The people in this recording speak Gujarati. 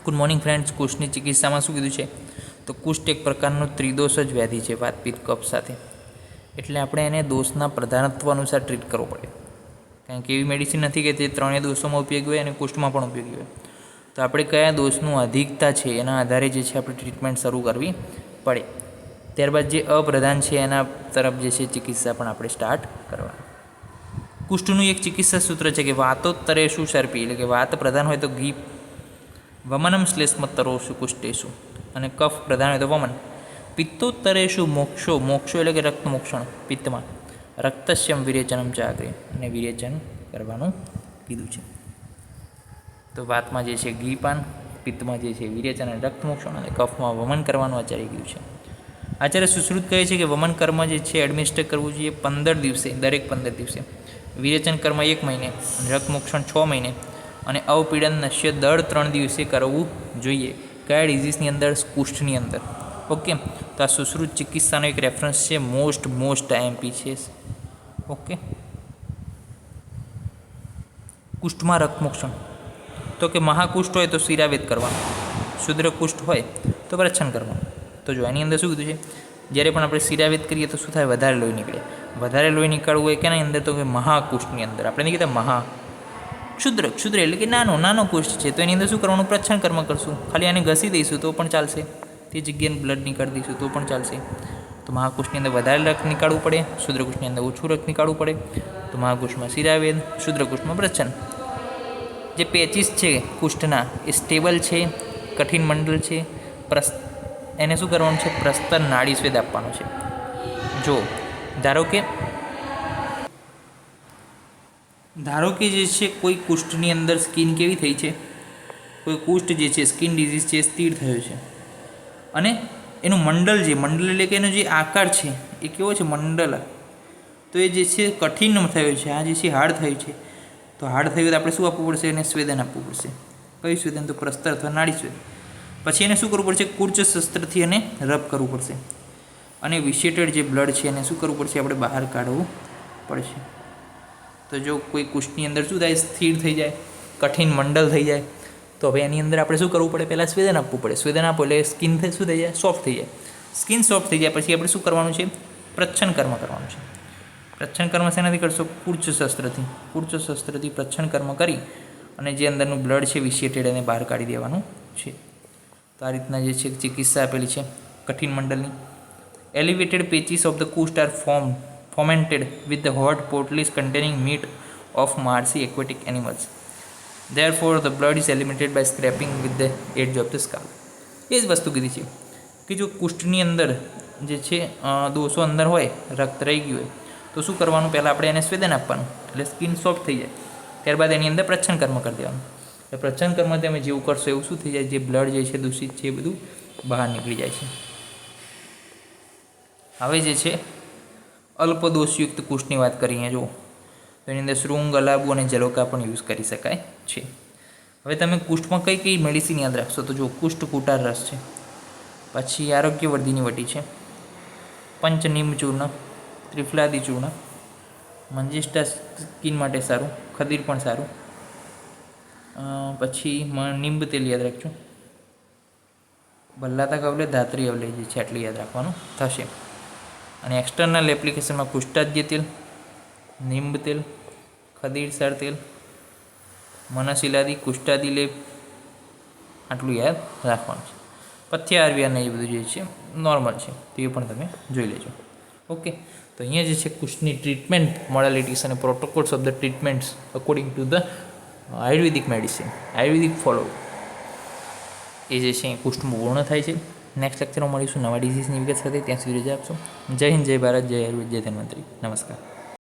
Good morning friends. કુષ્ઠની ચિકિત્સામાં શું કીધું છે તો કુષ્ઠ એક પ્રકારનો ત્રિદોષ જ વ્યાધિ છે વાત પિત્ત કફ સાથે. એટલે આપણે એને દોષના પ્રધાનત્વ અનુસાર ટ્રીટ કરવો પડે, કારણ કે એવી મેડિસિન નથી કે તે ત્રણેય દોષોમાં ઉપયોગી હોય અને કુષ્ઠમાં પણ ઉપયોગી હોય. તો આપણે કયા દોષનું અધિકતા છે એના આધારે જે છે આપણે ટ્રીટમેન્ટ શરૂ કરવી પડે. ત્યારબાદ જે અપ્રધાન છે એના તરફ જે છે ચિકિત્સા પણ આપણે સ્ટાર્ટ કરવાની. કુષ્ઠનું એક ચિકિત્સા સૂત્ર છે કે વાતોત્તરેશુ સર્પી, એટલે કે વાત પ્રધાન હોય તો ઘી, વમનમ શ્લેષ્મત્તરોશુ કુષ્ઠેશુ, અને કફ પ્રધાન હોય તો વમન. પિત્તોત્તરેશુ મોક્ષો, મોક્ષો એટલે કે રક્ત મોક્ષણ પિત્તમાં, રક્તસ્યમ વિરેચનમ ચાગ્રે, અને વિરેચન કરવાનું કીધું છે. તો વાતમાં જે છે ઘીપાન, પિત્તમાં જે છે વિરેચન અને રક્ત મોક્ષણ, અને કફમાં વમન કરવાનું આચાર્ય કીધું છે. આચાર્ય સુશ્રુત કહે છે કે વમન કર્મ જે છે એડમિનિસ્ટર કરવું જોઈએ 15 દિવસે, દરેક 15 દિવસે. વિરેચન કર્મ 1 મહિને, રક્ત મોક્ષણ 6 મહિને, અને અવપીડન નશ્ય દર 3 દિવસે કરવું જોઈએ. કયા ડિઝીઝની અંદર? કુષ્ઠની અંદર. ઓકે, તો આ સુશ્રુત ચિકિત્સાનો એક રેફરન્સ છે, મોસ્ટ આઈએમપી છે. ઓકે, કુષ્ઠમાં રક્તમોક્ષણ તો કે મહાકુષ્ઠ હોય તો શિરાવેદ કરવાનું, શુદ્ર કુષ્ઠ હોય તો પ્રચ્છન્ન કરવાનું. તો જો એની અંદર શું કીધું છે, જ્યારે પણ આપણે શિરાવેદ કરીએ તો શું થાય? વધારે લોહી નીકળે. વધારે લોહી નીકળવું હોય કેના અંદર? તો કે મહાકુષ્ઠની અંદર. આપણે નહીં કહેતા મહા, ક્ષુદ્ર એટલે કે નાનો કુષ્ઠ છે, તો એની અંદર શું કરવાનું? પ્રચ્છન્ન કર્મ કરશું. ખાલી આને ઘસી દઈશું તો પણ ચાલશે, તે જગ્યાએ બ્લડ નીકાળી દઈશું તો પણ ચાલશે. તો મહાકુષ્ઠની અંદર વધારે રક્ત નીકાળવું પડે, શુદ્રકુષ્ઠની અંદર ઓછું રક્ત નીકાળવું પડે. તો મહાકુષ્ઠમાં શિરાવેદ, શુદ્રકુષ્ઠમાં પ્રચ્છન્ન. જે પેચીસ છે કુષ્ઠના એ સ્ટેબલ છે, કઠિન મંડળ છે, એને શું કરવાનું છે? પ્રસ્તર નાડી સ્વેદ આપવાનો છે. જો ધારો કે જે છે કોઈ કુષ્ઠની અંદર સ્કિન કેવી થઈ છે, કોઈ કુષ્ઠ જે છે સ્કિન ડિઝીઝ છે સ્થિર થયો છે, અને એનું મંડળ એટલે કે એનો જે આકાર છે એ કેવો છે? મંડળ. તો એ જે છે કઠિન થયો છે, આ જે છે હાર્ડ થયું છે. તો હાર્ડ થયું તો આપણે શું આપવું પડશે? એને સ્વેદન આપવું પડશે. કયું સ્વેદન? તો પ્રસ્તર અથવા નાડી સ્વેદ. પછી એને શું કરવું પડશે? કુર્ચ શસ્ત્રથી એને રબ કરવું પડશે, અને વિશેટેડ જે બ્લડ છે એને શું કરવું પડશે? આપણે બહાર કાઢવું પડશે. તો જો કોઈ કુષ્ઠની અંદર શું થાય? સ્થિર થઈ જાય, કઠિન મંડળ થઈ જાય, તો હવે એની અંદર આપણે શું કરવું પડે? પહેલાં સ્વેદન આપવું પડે. સ્વેદન આપો એટલે સ્કિન શું થઈ જાય? સોફ્ટ થઈ જાય. સ્કિન સોફ્ટ થઈ જાય પછી આપણે શું કરવાનું છે? પ્રચ્છન્ન કર્મ કરવાનું છે. પ્રચ્છન્ન કર્મ શેનાથી કરશો? કુર્ચ શસ્ત્રથી પ્રચ્છન્ન કર્મ કરી અને જે અંદરનું બ્લડ છે વિશેટેડ એને બહાર કાઢી દેવાનું છે. તો આ રીતના જે છે ચિકિત્સા આપેલી છે કઠિન મંડળની. Elevated patches of the kushtha are fomented with the hot potlys containing meat of marshy aquatic animals. Therefore, the blood is eliminated by scraping with the edge of the scalp. એ જ વસ્તુ કીધી છે કે જો કુષ્ઠની અંદર જે છે દોષો અંદર હોય, રક્ત રહી ગયું હોય, તો શું કરવાનું? પહેલાં આપણે એને સ્વેદન આપવાનું એટલે સ્કિન સોફ્ટ થઈ જાય. ત્યારબાદ એની અંદર પ્રચ્છન્ન કર્મ કરી દેવાનું. એટલે પ્રચ્છન્ન કર્મ તમે જેવું કરશો એવું શું થઈ જાય? જે બ્લડ જે છે દૂષિત છે એ બધું બહાર નીકળી જાય છે. હવે જે છે અલ્પદોષયુક્ત કુષ્ઠની વાત કરીએ જો, તો એની અંદર શૃંગ, અલાબુ અને જલોકા પણ યુઝ કરી શકાય છે. હવે તમે કુષ્ઠમાં કઈ મેડિસિન યાદ રાખશો? તો જો કુષ્ઠ કુટાર રસ છે, પછી આરોગ્યવર્ધિની વટી છે, પંચનિમ્બ ચૂર્ણ, ત્રિફલાદી ચૂર્ણ, મંજિષ્ઠા સ્કિન માટે સારું, ખદીર પણ સારું, પછી નિંબ તેલ યાદ રાખજો, ભલ્લાતા કવલે, ધાત્રી અવલે જે છે આટલી યાદ રાખવાનું થશે. અને એક્સટર્નલ એપ્લિકેશનમાં કુષ્ઠાદ્ય તેલ, નિંબ તેલ, ખદીરસાર તેલ, મનશિલાદી, કુષ્ઠાદી લેપ, આટલું યાદ રાખવાનું છે. પથ્ય આરવીઆરને એ બધું જે છે નોર્મલ છે, તો એ પણ તમે જોઈ લેજો. ઓકે, તો અહીંયા જે છે કુષ્ઠની ટ્રીટમેન્ટ મોડાલિટીસ અને protocols of the treatments according to the ayurvedic medicine, ayurvedic follow, એ જે છે કુષ્ઠમાં પૂર્ણ થાય છે. નેક્સ્ટ લેક્ચરમાં મળીશું નવા ડિઝીઝની વિગત સાથે. ત્યાં સુધી રજા આપશો. જય હિન્દ, જય ભારત, જય આયુર્વેદ, જય ધન્વંતરી. નમસ્કાર.